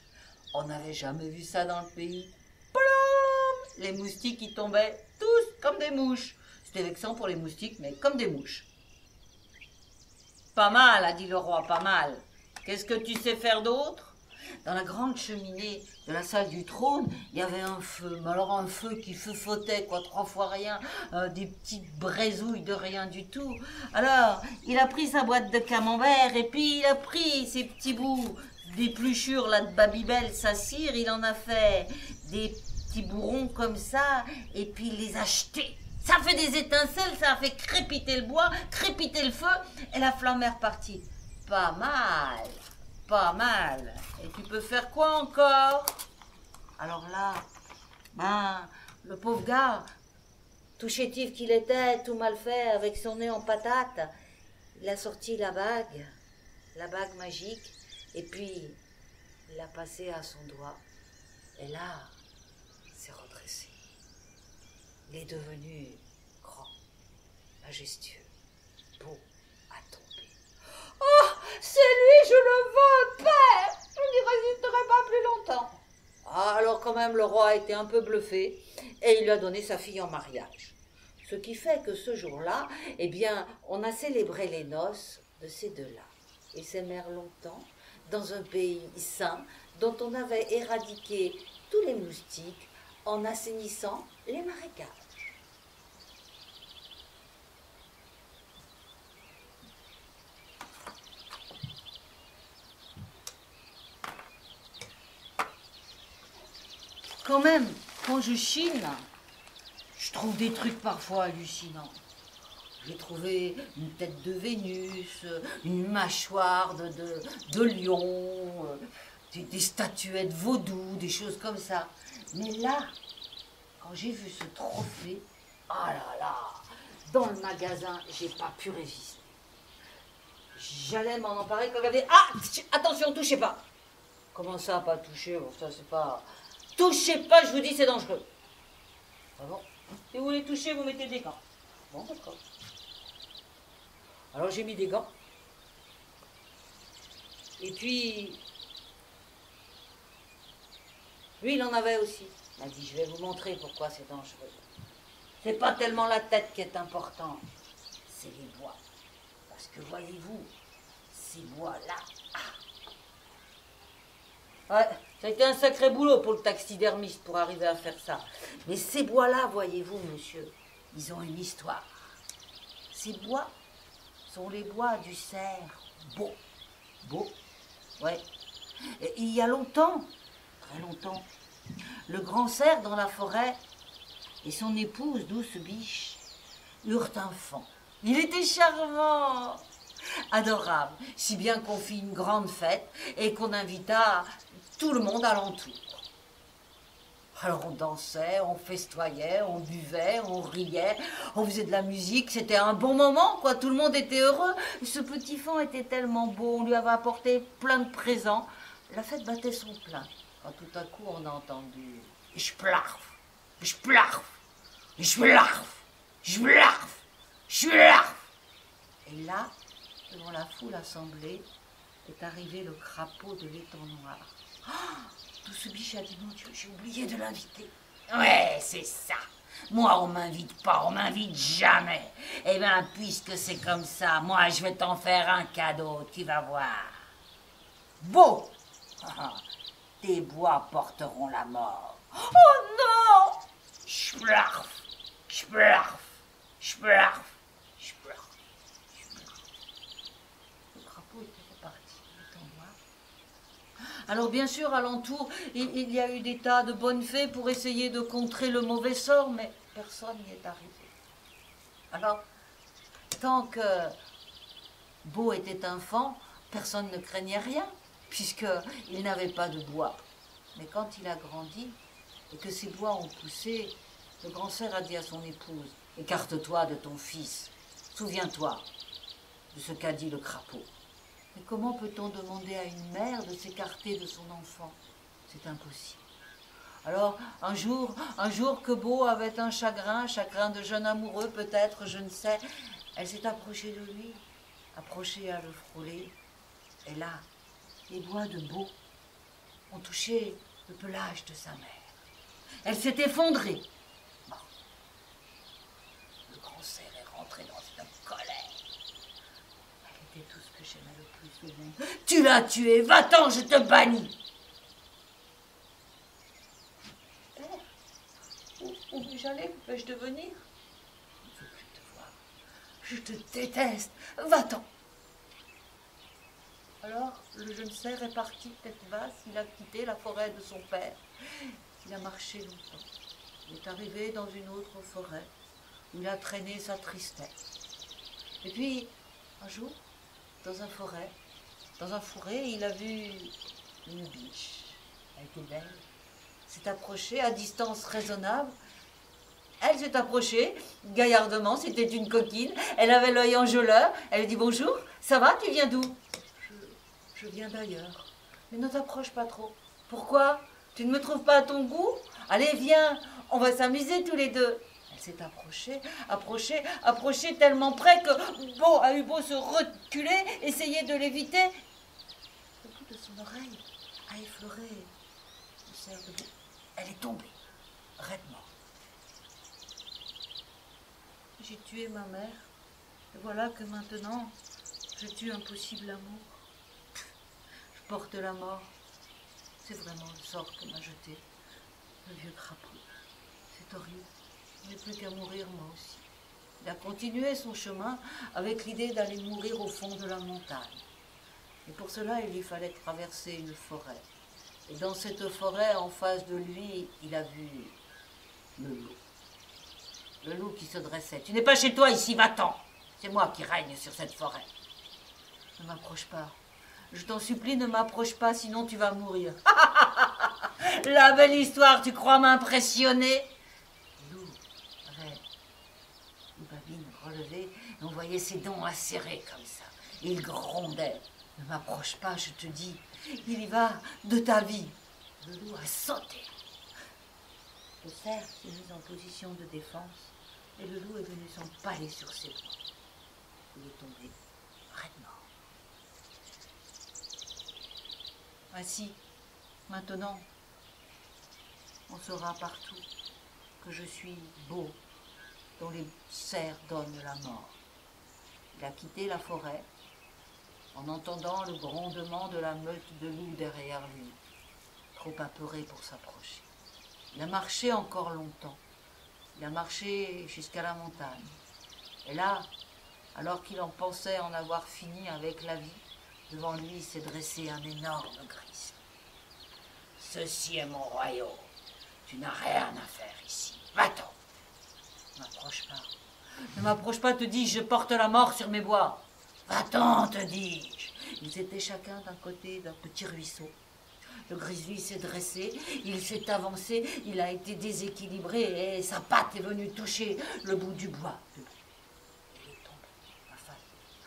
[SPEAKER 1] on n'avait jamais vu ça dans le pays. Plom, les moustiques y tombaient tous comme des mouches. C'était vexant pour les moustiques, mais comme des mouches. Pas mal, a dit le roi, pas mal. Qu'est-ce que tu sais faire d'autre? Dans la grande cheminée de la salle du trône, il y avait un feu. Mais alors un feu qui feufotait, quoi, 3 fois rien, des petites braisouilles de rien du tout. Alors, il a pris sa boîte de camembert et puis il a pris ses petits bouts d'épluchure là de Babybel, sa cire, il en a fait des petits bourrons comme ça et puis il les a jetés. Ça fait des étincelles, ça a fait crépiter le bois, crépiter le feu et la flamme est repartie. Pas mal. Pas mal. Et tu peux faire quoi encore? Alors là, le pauvre gars, tout chétif qu'il était, tout mal fait, avec son nez en patate, il a sorti la bague magique, et puis il l'a passée à son doigt. Et là, il s'est redressé. Il est devenu grand, majestueux, beau à tomber. Oh, c'est lui, je le veux, Père! Je n'y résisterai pas plus longtemps. Ah, alors quand même, le roi a été un peu bluffé et il lui a donné sa fille en mariage. Ce qui fait que ce jour-là, eh bien, on a célébré les noces de ces deux-là. Ils s'aimèrent longtemps dans un pays sain dont on avait éradiqué tous les moustiques en assainissant les marécages. Quand même, quand je chine, je trouve des trucs parfois hallucinants. J'ai trouvé une tête de Vénus, une mâchoire de lion, des statuettes vaudou, des choses comme ça. Mais là, quand j'ai vu ce trophée, ah là là, dans le magasin, j'ai pas pu résister. J'allais m'en emparer, regardez, ah, attention, touchez pas. Comment ça, pas toucher? Bon, ça, c'est pas... Touchez pas, je vous dis, c'est dangereux. Ah bon? Si vous voulez toucher, vous mettez des gants. Bon, d'accord. Alors j'ai mis des gants. Et puis, lui, il en avait aussi. Il m'a dit, je vais vous montrer pourquoi c'est dangereux. C'est pas tellement la tête qui est importante, c'est les bois. Parce que voyez-vous, ces bois-là, Ouais, ça a été un sacré boulot pour le taxidermiste pour arriver à faire ça. Mais ces bois-là, voyez-vous, monsieur, ils ont une histoire. Ces bois sont les bois du cerf beau. Beau? Ouais. Et il y a longtemps, très longtemps, le grand cerf dans la forêt et son épouse, Douce Biche, eurent un enfant. Il était charmant, adorable, si bien qu'on fit une grande fête et qu'on invita tout le monde alentour. Alors on dansait, on festoyait, on buvait, on riait, on faisait de la musique, c'était un bon moment, quoi, tout le monde était heureux. Ce petit fan était tellement beau, on lui avait apporté plein de présents. La fête battait son plein, quand tout à coup on a entendu « J'plarf, j'plarf, j'plarf, j'plarf, j'plarf ». Et là, devant la foule assemblée, est arrivé le crapaud de l'étang noir. Douce Biche a dit « Mon Dieu, j'ai oublié de l'inviter ». Ouais, c'est ça. Moi, on m'invite pas, on m'invite jamais. Eh bien, puisque c'est comme ça, moi, je vais t'en faire un cadeau, tu vas voir. Beau. Tes bois porteront la mort. Oh non! Schplarf, schplarf, schplarf, schplarf. Le crapaud était reparti, l'étang noir. Alors bien sûr, alentour, il y a eu des tas de bonnes fées pour essayer de contrer le mauvais sort, mais personne n'y est arrivé. Alors, tant que Beau était enfant, personne ne craignait rien, puisqu'il n'avait pas de bois. Mais quand il a grandi et que ses bois ont poussé, le grand cerf a dit à son épouse « Écarte-toi de ton fils, souviens-toi de ce qu'a dit le crapaud. » Mais comment peut-on demander à une mère de s'écarter de son enfant? C'est impossible. Alors, un jour que Beau avait un chagrin de jeune amoureux peut-être, je ne sais, elle s'est approchée de lui, approchée à le frôler, et là, les bois de Beau ont touché le pelage de sa mère. Elle s'est effondrée. Bon. Le grand cerf est rentré dans une colère. Elle était tout ce que j'aimais le plus au monde. Tu l'as tué, va-t'en, je te bannis. Où puis-je aller? Que peux-je devenir? Je ne veux plus te voir. Je te déteste. Va-t'en. Alors, le jeune cerf est parti tête basse. Il a quitté la forêt de son père. Il a marché longtemps. Il est arrivé dans une autre forêt où il a traîné sa tristesse. Et puis, un jour, dans un fourré, il a vu une biche. Elle était belle. S'est approchée à distance raisonnable. Elle s'est approchée, gaillardement, c'était une coquine. Elle avait l'œil enjôleur. Elle a dit « Bonjour, ça va, tu viens d'où ?»« Je viens d'ailleurs. Mais ne t'approche pas trop. Pourquoi? Tu ne me trouves pas à ton goût? Allez, viens, on va s'amuser tous les deux. » Elle s'est approchée tellement près que Beau a eu beau se reculer, essayer de l'éviter. Le bout de son oreille a effleuré le cerf de Beau. Elle est tombée, raide morte. J'ai tué ma mère, et voilà que maintenant, je tue un possible amour. Je porte la mort. C'est vraiment le sort que m'a jeté le vieux crapaud. C'est horrible. Je n'ai plus qu'à mourir moi aussi. Il a continué son chemin avec l'idée d'aller mourir au fond de la montagne. Et pour cela, il lui fallait traverser une forêt. Et dans cette forêt, en face de lui, il a vu le loup. Le loup qui se dressait. « Tu n'es pas chez toi ici, va-t'en. C'est moi qui règne sur cette forêt. » Ne m'approche pas. Je t'en supplie, ne m'approche pas, sinon tu vas mourir. La belle histoire, tu crois m'impressionner? Le loup avait une babine relevée, et on voyait ses dents acérées comme ça. Et il grondait. Ne m'approche pas, je te dis. Il y va de ta vie. Le loup a sauté. Le cerf s'est mis en position de défense et le loup est venu s'empaler sur ses bras. Il est tombé raide mort. Ainsi, maintenant, on saura partout que je suis Beau, dont les cerfs donnent la mort. Il a quitté la forêt en entendant le grondement de la meute de loups derrière lui. trop apeuré pour s'approcher. Il a marché encore longtemps. Il a marché jusqu'à la montagne. Et là, alors qu'il en pensait en avoir fini avec la vie, devant lui s'est dressé un énorme grizzly. « Ceci est mon royaume. Tu n'as rien à faire ici. Va-t'en. » « Ne m'approche pas. Ne m'approche pas, te dis-je, je porte la mort sur mes bois. Va-t'en, te dis-je. » Ils étaient chacun d'un côté d'un petit ruisseau. Le grizzly s'est dressé, il s'est avancé, il a été déséquilibré et sa patte est venue toucher le bout du bois. Il est tombé, ma femme,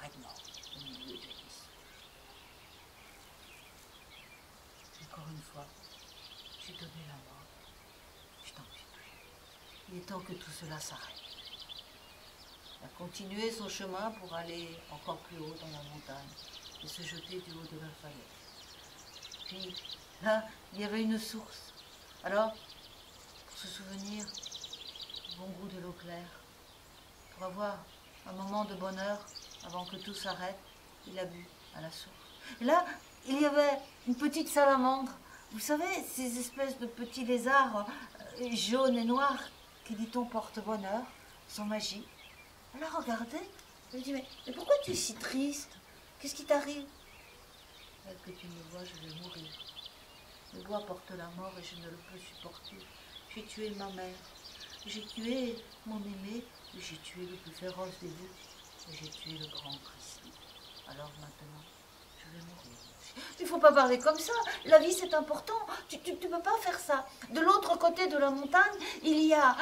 [SPEAKER 1] raidement, au milieu du ruisseau. Encore une fois, j'ai donné la mort. Je t'en prie plus. Il est temps que tout cela s'arrête. Il a continué son chemin pour aller encore plus haut dans la montagne et se jeter du haut de la falaise. Puis, là, il y avait une source. Alors, pour se souvenir du bon goût de l'eau claire, pour avoir un moment de bonheur avant que tout s'arrête, il a bu à la source. Et là, il y avait une petite salamandre. Vous savez, ces espèces de petits lézards jaunes et noirs qui, dit-on, portent bonheur, sont magiques. Elle a regardé, elle lui dit, mais pourquoi tu es si triste? Qu'est-ce qui t'arrive? Tel que tu me vois, je vais mourir. Le bois porte la mort et je ne le peux supporter. J'ai tué ma mère, j'ai tué mon aimé, j'ai tué le plus féroce des loups, et j'ai tué le grand grizzly. Alors maintenant, je vais mourir. Il ne faut pas parler comme ça, la vie c'est important, tu ne peux pas faire ça. De l'autre côté de la montagne, il y a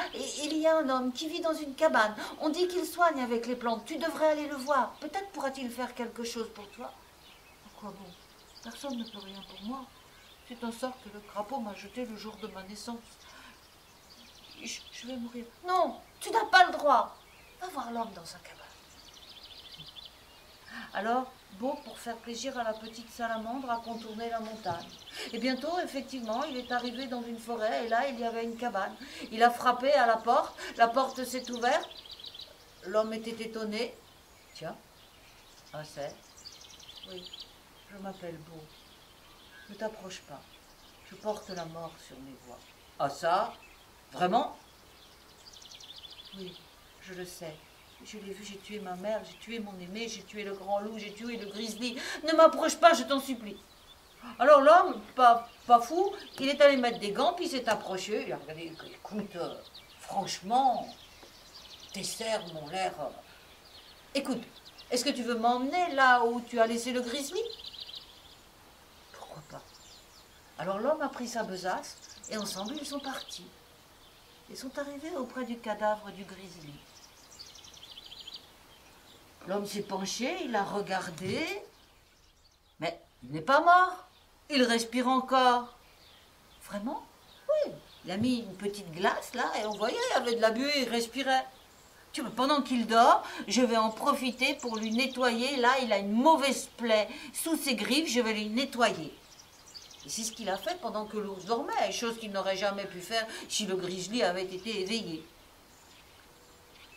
[SPEAKER 1] un homme qui vit dans une cabane. On dit qu'il soigne avec les plantes, tu devrais aller le voir. Peut-être pourra-t-il faire quelque chose pour toi. Pourquoi bon? Personne ne peut rien pour moi. C'est un sort que le crapaud m'a jeté le jour de ma naissance. Je vais mourir. Non, tu n'as pas le droit. Va voir l'homme dans sa cabane. Alors, Beau, pour faire plaisir à la petite salamandre, a contourné la montagne. Et bientôt, effectivement, il est arrivé dans une forêt, et là, il y avait une cabane. Il a frappé à la porte s'est ouverte. L'homme était étonné. Tiens, un c'est. Oui, je m'appelle Beau. Ne t'approche pas. Je porte la mort sur mes voies. Ah ça? Vraiment? Oui, je le sais. Je l'ai vu, j'ai tué ma mère, j'ai tué mon aimé, j'ai tué le grand loup, j'ai tué le grizzly. Ne m'approche pas, je t'en supplie. Alors l'homme, pas fou, il est allé mettre des gants, puis il s'est approché. Il a regardé, écoute, franchement, tes cernes m'ont l'air... Écoute, est-ce que tu veux m'emmener là où tu as laissé le grizzly? Pourquoi pas? Alors l'homme a pris sa besace, et ensemble ils sont partis. Ils sont arrivés auprès du cadavre du grizzly. L'homme s'est penché, il a regardé, mais il n'est pas mort, il respire encore. Vraiment? Oui, il a mis une petite glace là, et on voyait, il avait de la buée, il respirait. Tu vois, pendant qu'il dort, je vais en profiter pour lui nettoyer. Là, il a une mauvaise plaie sous ses griffes, je vais lui nettoyer. Et c'est ce qu'il a fait pendant que l'ours dormait, chose qu'il n'aurait jamais pu faire si le grizzly avait été éveillé.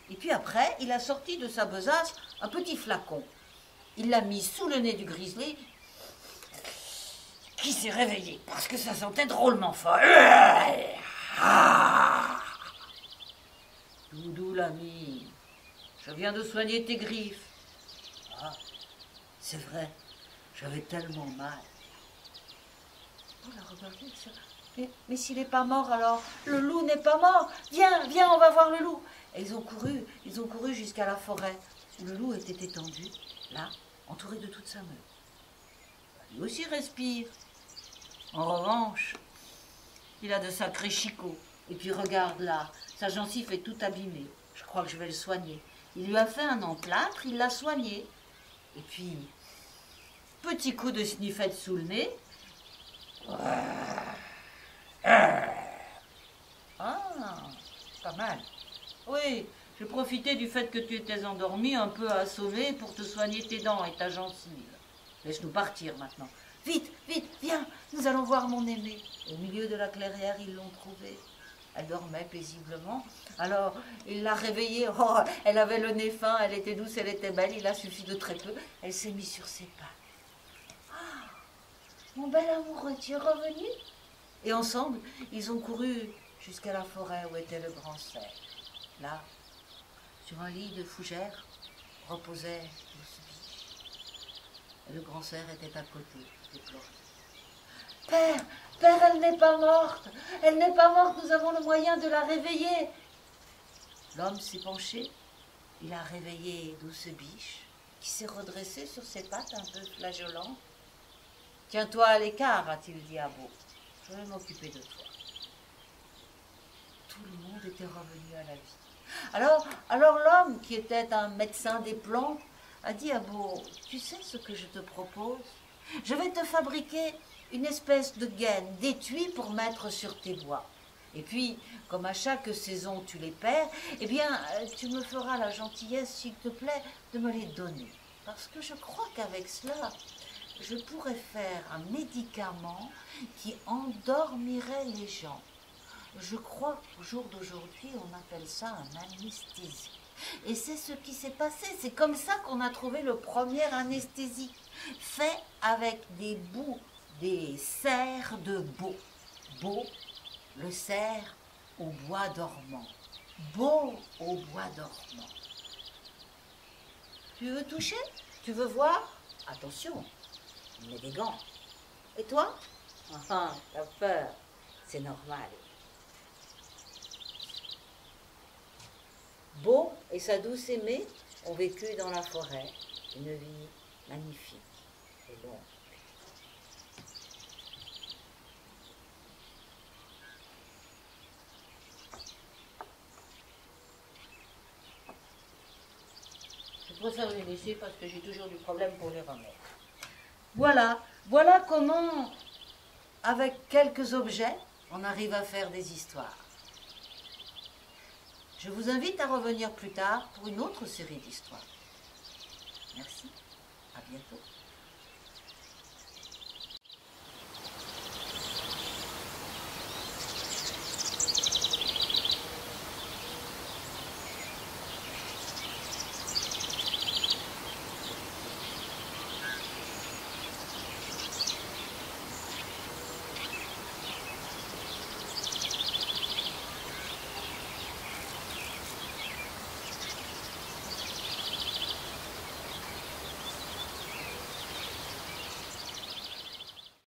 [SPEAKER 1] Et puis après, il a sorti de sa besace un petit flacon. Il l'a mis sous le nez du grizzly, qui s'est réveillé parce que ça sentait drôlement fort. Doudou l'ami, je viens de soigner tes griffes. Ah, c'est vrai, j'avais tellement mal. Oh là, regardez ça. Mais s'il n'est pas mort alors, le loup n'est pas mort. Viens, viens, on va voir le loup. Et ils ont couru jusqu'à la forêt où le loup était étendu, là, entouré de toute sa meute. Lui aussi respire. En revanche, il a de sacrés chicots. Et puis regarde là, sa gencive est toute abîmée. Je crois que je vais le soigner. Il lui a fait un emplâtre, il l'a soigné. Et puis, petit coup de sniffette sous le nez. Ah, pas mal. Oui, j'ai profité du fait que tu étais endormi un peu assommé pour te soigner tes dents et ta gencive. Laisse-nous partir maintenant. Vite, vite, viens, nous allons voir mon aimé. Au milieu de la clairière, ils l'ont trouvée. Elle dormait paisiblement. Alors, il l'a réveillée. Oh, elle avait le nez fin, elle était douce, elle était belle. Il a suffi de très peu. Elle s'est mise sur ses pattes. Ah, mon bel amoureux, tu es revenu? Et ensemble, ils ont couru jusqu'à la forêt où était le grand cerf. Là, sur un lit de fougères, reposait Douce Biche. Et le grand cerf était à côté, déploré. Père, père, elle n'est pas morte. Elle n'est pas morte, nous avons le moyen de la réveiller. L'homme s'est penché. Il a réveillé Douce Biche, qui s'est redressée sur ses pattes un peu flageolantes. Tiens-toi à l'écart, a-t-il dit à Beau. Je vais m'occuper de toi. Tout le monde était revenu à la vie. Alors l'homme, qui était un médecin des plantes, a dit à Beau, tu sais ce que je te propose? Je vais te fabriquer une espèce de gaine, d'étui pour mettre sur tes bois. Et puis, comme à chaque saison tu les perds, eh bien, tu me feras la gentillesse, s'il te plaît, de me les donner. Parce que je crois qu'avec cela, je pourrais faire un médicament qui endormirait les gens. Je crois qu'au jour d'aujourd'hui, on appelle ça un anesthésie. Et c'est ce qui s'est passé. C'est comme ça qu'on a trouvé le premier anesthésique, fait avec des bouts des serres de Beau. Beau, le cerf au bois dormant. Beau au bois dormant. Tu veux toucher? Tu veux voir? Attention, mets des gants. Et toi? Ah, t'as peur. C'est normal. Beau et sa douce aimée ont vécu dans la forêt une vie magnifique et longue. Je préfère les laisser parce que j'ai toujours du problème pour les remettre. Voilà comment, avec quelques objets, on arrive à faire des histoires. Je vous invite à revenir plus tard pour une autre série d'histoires. Merci, à bientôt.